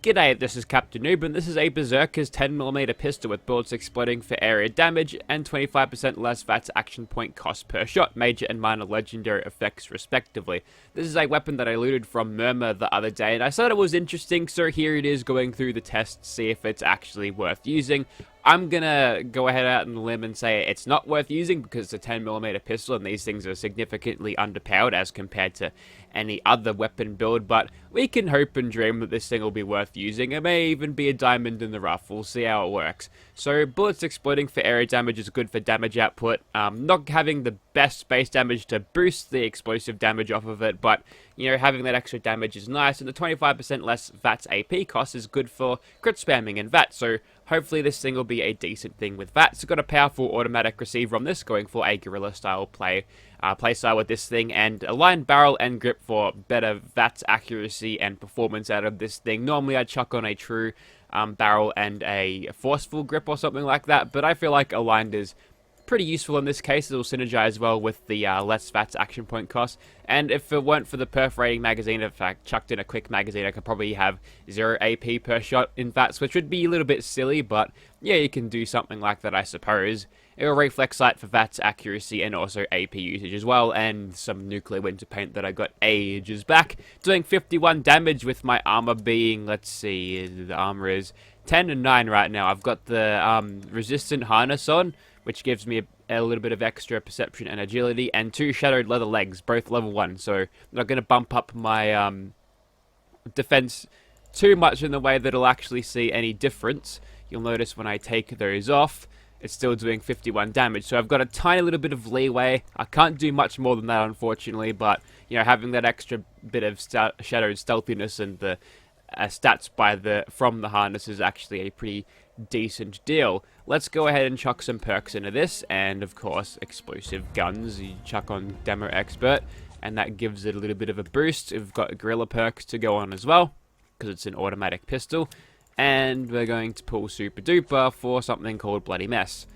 G'day, this is Captainoob, and this is a Berserker's 10mm pistol with bullets exploding for area damage and 25% less VATS action point cost per shot, major and minor legendary effects respectively. This is a weapon that I looted from Murmur the other day, and I thought it was interesting, so here it is going through the test to see if it's actually worth using. I'm gonna go ahead out on the limb and say it's not worth using because it's a 10mm pistol and these things are significantly underpowered as compared to any other weapon build, but we can hope and dream that this thing will be worth using. It may even be a diamond in the rough. We'll see how it works. So bullets exploding for area damage is good for damage output. Not having the best base damage to boost the explosive damage off of it, but you know, having that extra damage is nice, and the 25% less VATS AP cost is good for crit spamming and VATS, so hopefully this thing will be a decent thing with VATS. It's got a powerful automatic receiver on this, going for a guerrilla style play style with this thing, and aligned barrel and grip for better VATS accuracy and performance out of this thing. Normally I'd chuck on a true barrel and a forceful grip or something like that, but I feel like aligned is pretty useful in this case. It'll synergize well with the less VATS action point cost, and if it weren't for the perforating magazine, if I chucked in a quick magazine, I could probably have 0 AP per shot in VATS, which would be a little bit silly, but yeah, you can do something like that, I suppose. It will reflex sight for VATS accuracy and also AP usage as well, and some nuclear winter paint that I got ages back, doing 51 damage with my armor being, let's see, the armor is 10 and 9 right now. I've got the resistant harness on, which gives me a little bit of extra perception and agility, and 2 shadowed leather legs, both level 1, so I'm not going to bump up my defense too much in the way that it'll actually see any difference. You'll notice when I take those off, it's still doing 51 damage, so I've got a tiny little bit of leeway. I can't do much more than that, unfortunately, but you know, having that extra bit of shadowed stealthiness and the stats from the harness is actually a pretty decent deal. Let's go ahead and chuck some perks into this, and of course explosive guns. You chuck on Demo Expert and that gives it a little bit of a boost. We've got guerrilla perks to go on as well because it's an automatic pistol, and we're going to pull Super Duper for something called Bloody Mess.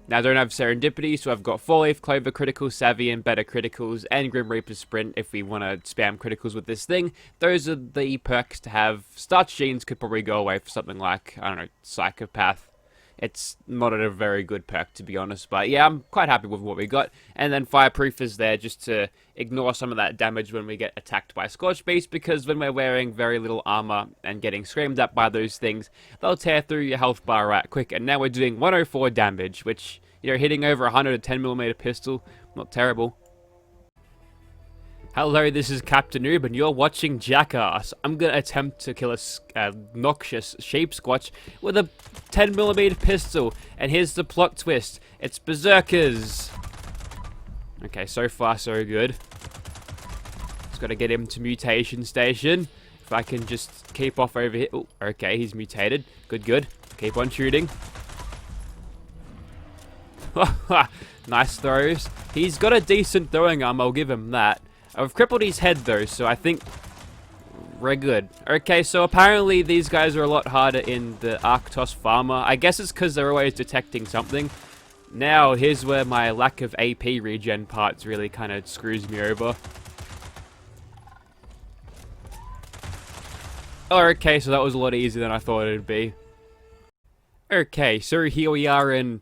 Now I don't have Serendipity, so I've got 4-Leaf, Clover Critical, Savvy, and Better Criticals, and Grim Reaper Sprint if we want to spam criticals with this thing. Those are the perks to have. Starch Genes could probably go away for something like, I don't know, Psychopath. It's not a very good perk, to be honest, but yeah, I'm quite happy with what we got. And then Fireproof is there just to ignore some of that damage when we get attacked by Scorch Beast, because when we're wearing very little armor and getting screamed at by those things, they'll tear through your health bar right quick. And now we're doing 104 damage, which, you know, hitting over 110mm pistol, not terrible. Hello, this is Captainoob, and you're watching Jackass. I'm gonna attempt to kill a noxious sheep squatch with a 10mm pistol, and here's the plot twist. It's Berserkers. Okay, so far so good. Just gotta get him to mutation station. If I can just keep off over here. Oh, okay, he's mutated. Good, good. Keep on shooting. Nice throws. He's got a decent throwing arm, I'll give him that. I've crippled his head though, so I think we're good. Okay, so apparently these guys are a lot harder in the Arctos Farmer. I guess it's because they're always detecting something. Now, here's where my lack of AP regen parts really kind of screws me over. Oh, okay, so that was a lot easier than I thought it'd be. Okay, so here we are in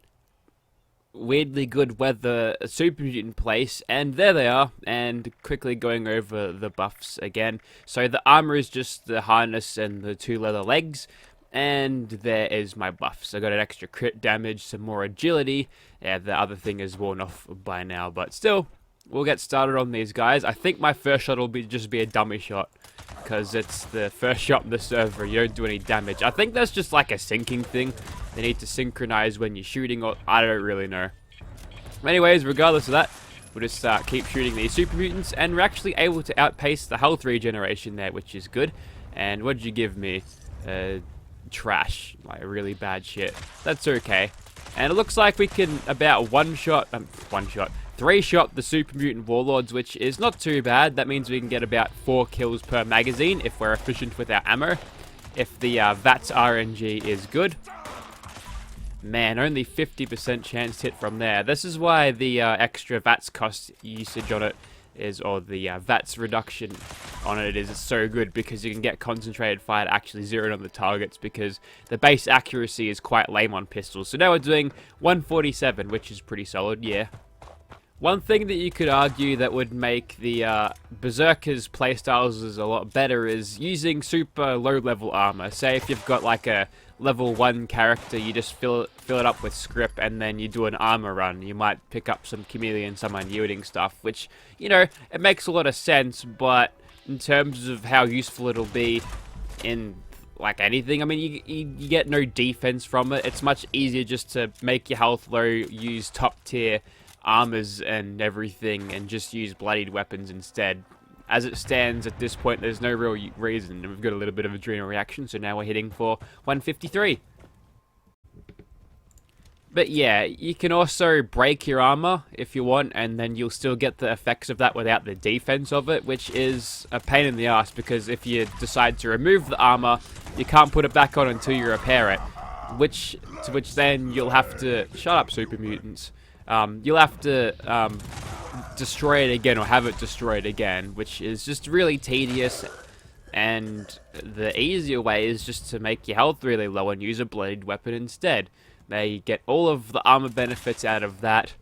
weirdly good weather, a super mutant place, and there they are, and quickly going over the buffs again. So the armor is just the harness and the 2 leather legs, and there is my buffs. I got an extra crit damage, some more agility. Yeah, the other thing is worn off by now, but still, we'll get started on these guys. I think my first shot will just be a dummy shot, because it's the first shot in the server. You don't do any damage. I think that's just like a syncing thing. They need to synchronize when you're shooting, or I don't really know. Anyways, regardless of that, we'll just keep shooting these super mutants, and we're actually able to outpace the health regeneration there, which is good. And what did you give me? Trash, like really bad shit. That's okay. And it looks like we can about 3-shot the super mutant warlords, which is not too bad. That means we can get about 4 kills per magazine if we're efficient with our ammo. If the VATS RNG is good. Man, only 50% chance hit from there. This is why the extra VATS cost usage on it or the VATS reduction on it is so good, because you can get concentrated fire actually zeroed on the targets, because the base accuracy is quite lame on pistols. So now we're doing 147, which is pretty solid, yeah. One thing that you could argue that would make the Berserker's playstyles a lot better is using super low level armor. Say if you've got like a level 1 character, you just fill it up with script and then you do an armor run. You might pick up some chameleon, some unyielding stuff, which, you know, it makes a lot of sense, but in terms of how useful it'll be in like anything, I mean, you get no defense from it. It's much easier just to make your health low, use top tier armors and everything, and just use bloodied weapons instead. As it stands at this point, there's no real reason, and we've got a little bit of adrenal reaction, so now we're hitting for 153. But yeah, you can also break your armor if you want, and then you'll still get the effects of that without the defense of it, which is a pain in the ass, because if you decide to remove the armor, you can't put it back on until you repair it, which then you'll have to... Shut up, super mutants. You'll have to destroy it again, or have it destroyed again, which is just really tedious. And the easier way is just to make your health really low and use a bloodied weapon instead. They get all of the armor benefits out of that.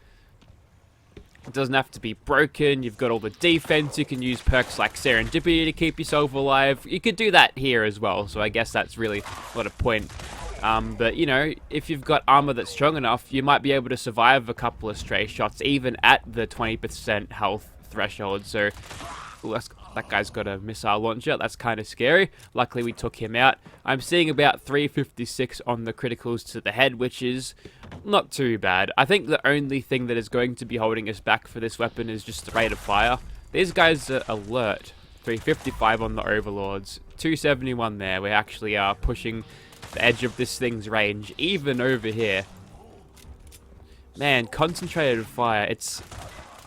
It doesn't have to be broken. You've got all the defense. You can use perks like Serendipity to keep yourself alive. You could do that here as well, so I guess that's really not a point. But, you know, if you've got armor that's strong enough, you might be able to survive a couple of stray shots, even at the 20% health threshold. So, ooh, that guy's got a missile launcher. That's kind of scary. Luckily, we took him out. I'm seeing about 356 on the criticals to the head, which is not too bad. I think the only thing that is going to be holding us back for this weapon is just the rate of fire. These guys are alert. 355 on the overlords. 271 there. We actually are pushing the edge of this thing's range, even over here. Man, concentrated fire. It's...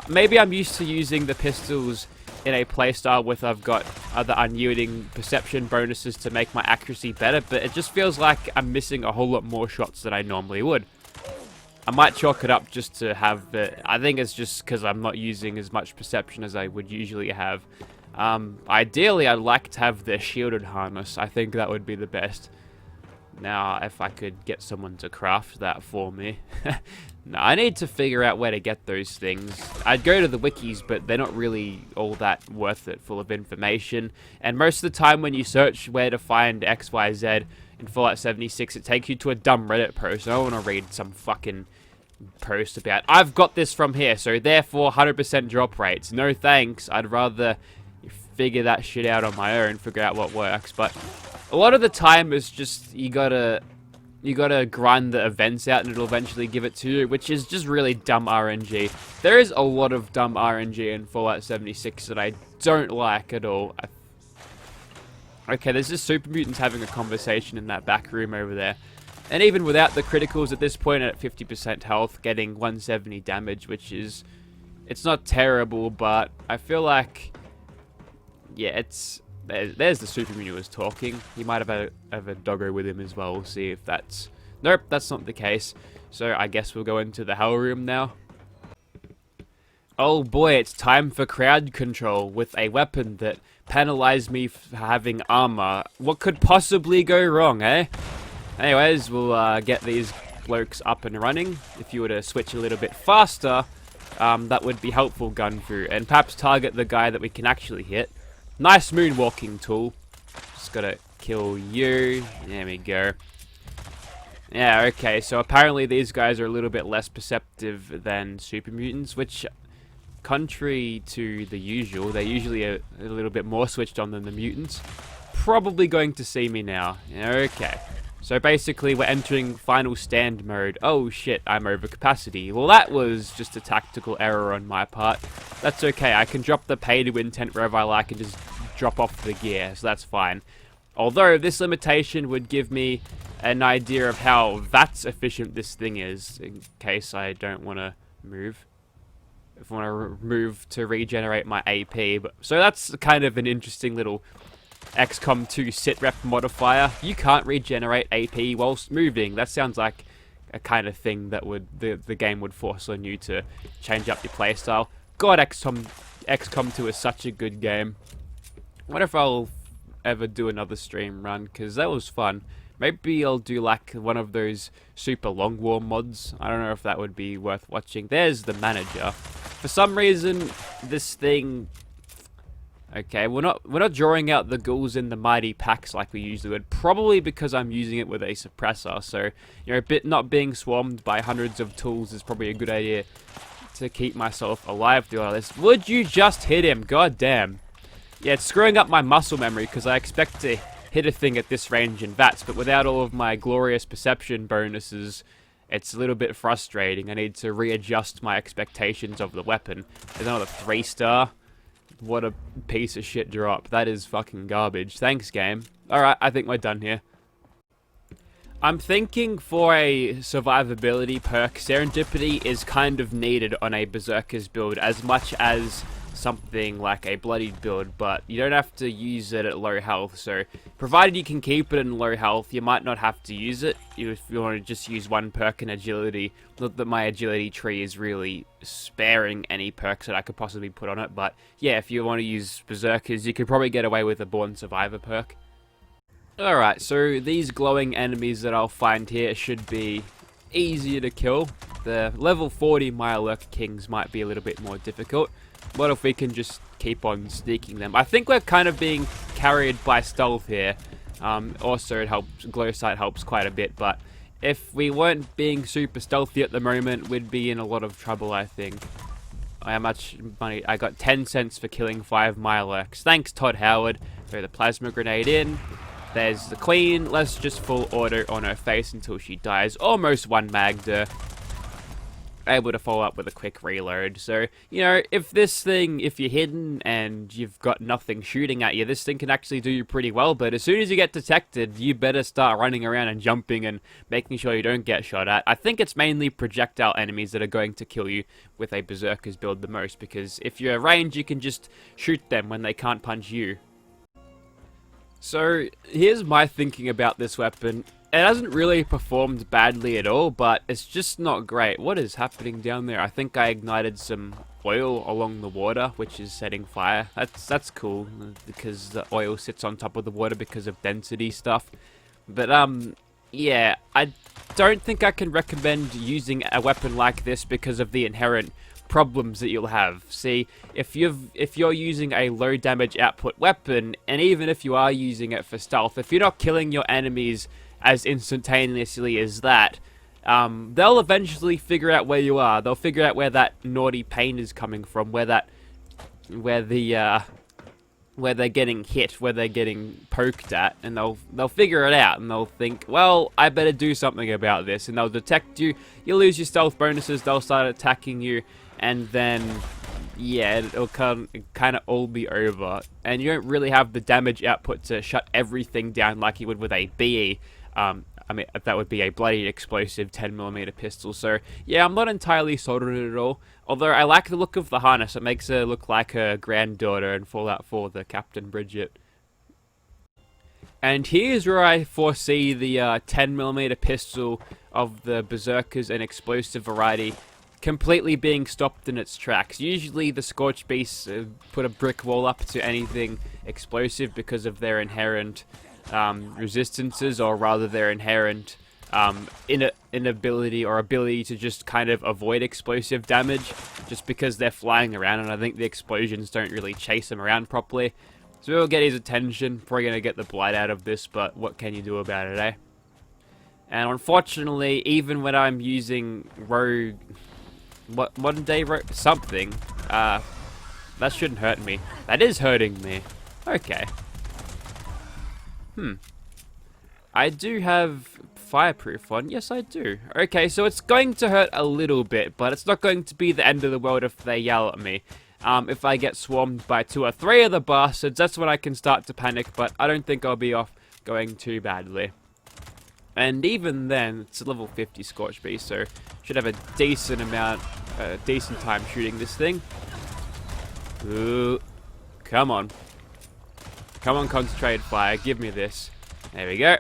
Maybe I'm used to using the pistols in a playstyle with I've got other unyielding perception bonuses to make my accuracy better, but it just feels like I'm missing a whole lot more shots than I normally would. I might chalk it up just to have the... I think it's just because I'm not using as much perception as I would usually have. Ideally, I'd like to have the shielded harness. I think that would be the best. Now, if I could get someone to craft that for me. No, I need to figure out where to get those things. I'd go to the wikis, but they're not really all that worth it, full of information. And most of the time when you search where to find XYZ in Fallout 76, it takes you to a dumb Reddit post. I don't want to read some fucking post about, I've got this from here, so therefore 100% drop rates. No thanks. I'd rather figure that shit out on my own, figure out what works. But a lot of the time it's just you gotta grind the events out and it'll eventually give it to you, which is just really dumb RNG. There is a lot of dumb RNG in Fallout 76 that I don't like at all. Okay, there's just super mutants having a conversation in that back room over there. And even without the criticals at this point at 50% health, getting 170 damage, which is... It's not terrible, but I feel like... Yeah, it's... There's the super mutant who was talking. He might have a doggo with him as well. We'll see if that's... Nope, that's not the case. So I guess we'll go into the hell room now. Oh boy, it's time for crowd control with a weapon that penalized me for having armor. What could possibly go wrong, eh? Anyways, we'll get these blokes up and running. If you were to switch a little bit faster, that would be helpful, Gunfu, and perhaps target the guy that we can actually hit. Nice moonwalking tool. Just gotta kill you. There we go. Yeah, okay, so apparently these guys are a little bit less perceptive than super mutants, which, contrary to the usual, they're usually a little bit more switched on than the mutants. Probably going to see me now. Okay. So basically, we're entering final stand mode. Oh shit, I'm over capacity. Well, that was just a tactical error on my part. That's okay, I can drop the pay to intent wherever I like and just drop off the gear, so that's fine. Although, this limitation would give me an idea of how VATS efficient this thing is, in case I don't want to move. If I want to move to regenerate my AP. So that's kind of an interesting little XCOM 2 sitrep modifier. You can't regenerate AP whilst moving. That sounds like a kind of thing that would the game would force on you to change up your playstyle. God, XCOM XCOM 2 is such a good game. I wonder if I'll ever do another stream run, because that was fun. Maybe I'll do like one of those super long war mods. I don't know if that would be worth watching. There's the manager. For some reason, this thing... Okay, we're not drawing out the ghouls in the mighty packs like we usually would. Probably because I'm using it with a suppressor. So, you know, not being swarmed by hundreds of tools is probably a good idea to keep myself alive through all this. Would you just hit him? God damn. Yeah, it's screwing up my muscle memory because I expect to hit a thing at this range in VATS, but without all of my glorious perception bonuses, it's a little bit frustrating. I need to readjust my expectations of the weapon. There's another 3-star. What a piece of shit drop. That is fucking garbage. Thanks, game. Alright, I think we're done here. I'm thinking for a survivability perk, Serendipity is kind of needed on a Berserker's build as much as something like a bloodied build, but you don't have to use it at low health, so provided you can keep it in low health, you might not have to use it if you want to just use one perk in agility. Not that my agility tree is really sparing any perks that I could possibly put on it, but yeah, if you want to use Berserkers, you could probably get away with a Born Survivor perk. Alright, so these glowing enemies that I'll find here should be easier to kill. The level 40 Mirelurk Kings might be a little bit more difficult. What if we can just keep on sneaking them? I think we're kind of being carried by stealth here. Also, it helps. Glow sight helps quite a bit, but if we weren't being super stealthy at the moment, we'd be in a lot of trouble, I think. How much money? I got 10 cents for killing 5 Mirelurks. Thanks, Todd Howard. Throw the plasma grenade in. There's the queen. Let's just full auto on her face until she dies. Almost one magged her. Able to follow up with a quick reload. So, you know, if you're hidden and you've got nothing shooting at you, this thing can actually do you pretty well, but as soon as you get detected, you better start running around and jumping and making sure you don't get shot at. I think it's mainly projectile enemies that are going to kill you with a Berserker's build the most, because if you're at range, you can just shoot them when they can't punch you. So, here's my thinking about this weapon. It hasn't really performed badly at all, but it's just not great. What is happening down there? I think I ignited some oil along the water, which is setting fire. That's cool, because the oil sits on top of the water because of density stuff. But, yeah, I don't think I can recommend using a weapon like this because of the inherent problems that you'll have. See, if you're using a low damage output weapon, and even if you are using it for stealth, if you're not killing your enemies as instantaneously as that, they'll eventually figure out where you are. They'll figure out where that naughty pain is coming from, where they're getting hit, where they're getting poked at, and they'll figure it out, and they'll think, well, I better do something about this, and they'll detect you. You'll lose your stealth bonuses. They'll start attacking you, and then yeah, it'll kind of all be over, and you don't really have the damage output to shut everything down like you would with a BE. I mean, that would be a bloody explosive 10mm pistol. So yeah, I'm not entirely sold on it at all. Although I like the look of the harness. It makes her look like her granddaughter in Fallout 4, the Captain Bridget. And here's where I foresee the 10mm pistol of the Berserkers and explosive variety completely being stopped in its tracks. Usually the Scorch Beasts put a brick wall up to anything explosive because of their inherent resistances, or rather their inherent inability or ability to just kind of avoid explosive damage just because they're flying around, and I think the explosions don't really chase them around properly. So we'll get his attention. Probably going to get the blight out of this, but what can you do about it, eh? And unfortunately, even when I'm using rogue... modern day rogue... something, that shouldn't hurt me. That is hurting me. Okay. I do have fireproof on. Yes, I do. Okay, so it's going to hurt a little bit, but it's not going to be the end of the world if they yell at me. If I get swarmed by 2 or 3 of the bastards, that's when I can start to panic, but I don't think I'll be off going too badly. And even then, it's a level 50 Scorch Beast, so should have a decent time shooting this thing. Ooh, come on. Come on, concentrated fire, give me this. There we go.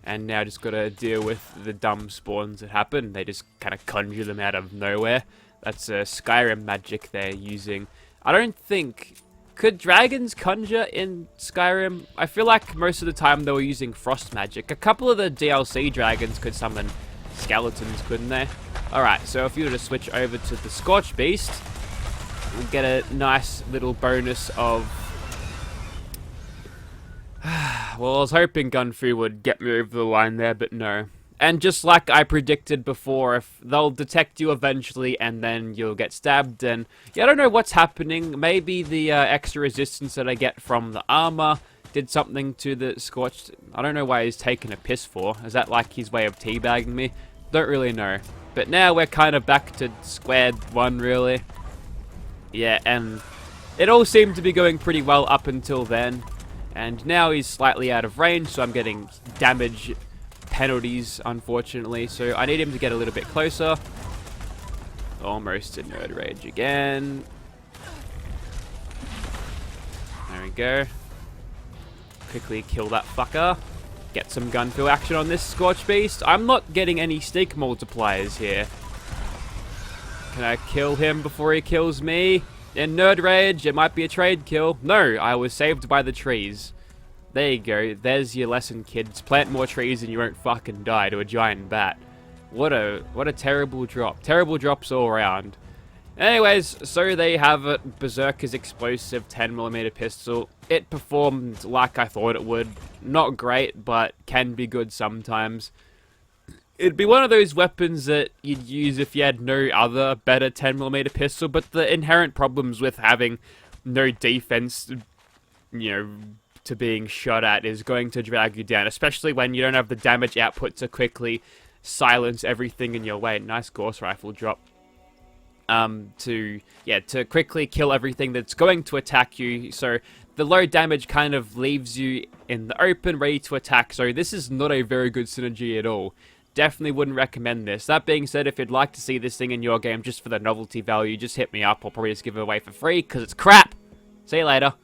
And now just gotta deal with the dumb spawns that happen. They just kind of conjure them out of nowhere. That's Skyrim magic they're using. I don't think... Could dragons conjure in Skyrim? I feel like most of the time they were using frost magic. A couple of the DLC dragons could summon skeletons, couldn't they? Alright, so if you were to switch over to the Scorch Beast, we'll get a nice little bonus of... Well, I was hoping Gunfu would get me over the line there, but no. And just like I predicted before, if they'll detect you eventually and then you'll get stabbed, and yeah, I don't know what's happening. Maybe the extra resistance that I get from the armor did something to the Scorched. I don't know why he's taking a piss for. Is that like his way of teabagging me? Don't really know. But now we're kind of back to square one, really. Yeah, and it all seemed to be going pretty well up until then. And now he's slightly out of range, so I'm getting damage penalties, unfortunately, so I need him to get a little bit closer. Almost in Nerd Rage again. There we go. Quickly kill that fucker. Get some gunfill action on this Scorch Beast. I'm not getting any stick multipliers here. Can I kill him before he kills me? In Nerd Rage, it might be a trade kill. No, I was saved by the trees. There you go. There's your lesson, kids. Plant more trees and you won't fucking die to a giant bat. What a terrible drop. Terrible drops all around. Anyways, so they have it. Berserker's explosive 10mm pistol. It performed like I thought it would. Not great, but can be good sometimes. It'd be one of those weapons that you'd use if you had no other better 10mm pistol, but the inherent problems with having no defense, you know, to being shot at is going to drag you down, especially when you don't have the damage output to quickly silence everything in your way. Nice Gauss rifle drop. To quickly kill everything that's going to attack you. So the low damage kind of leaves you in the open, ready to attack. So this is not a very good synergy at all. Definitely wouldn't recommend this. That being said, if you'd like to see this thing in your game just for the novelty value, just hit me up. I'll probably just give it away for free because it's crap. See you later.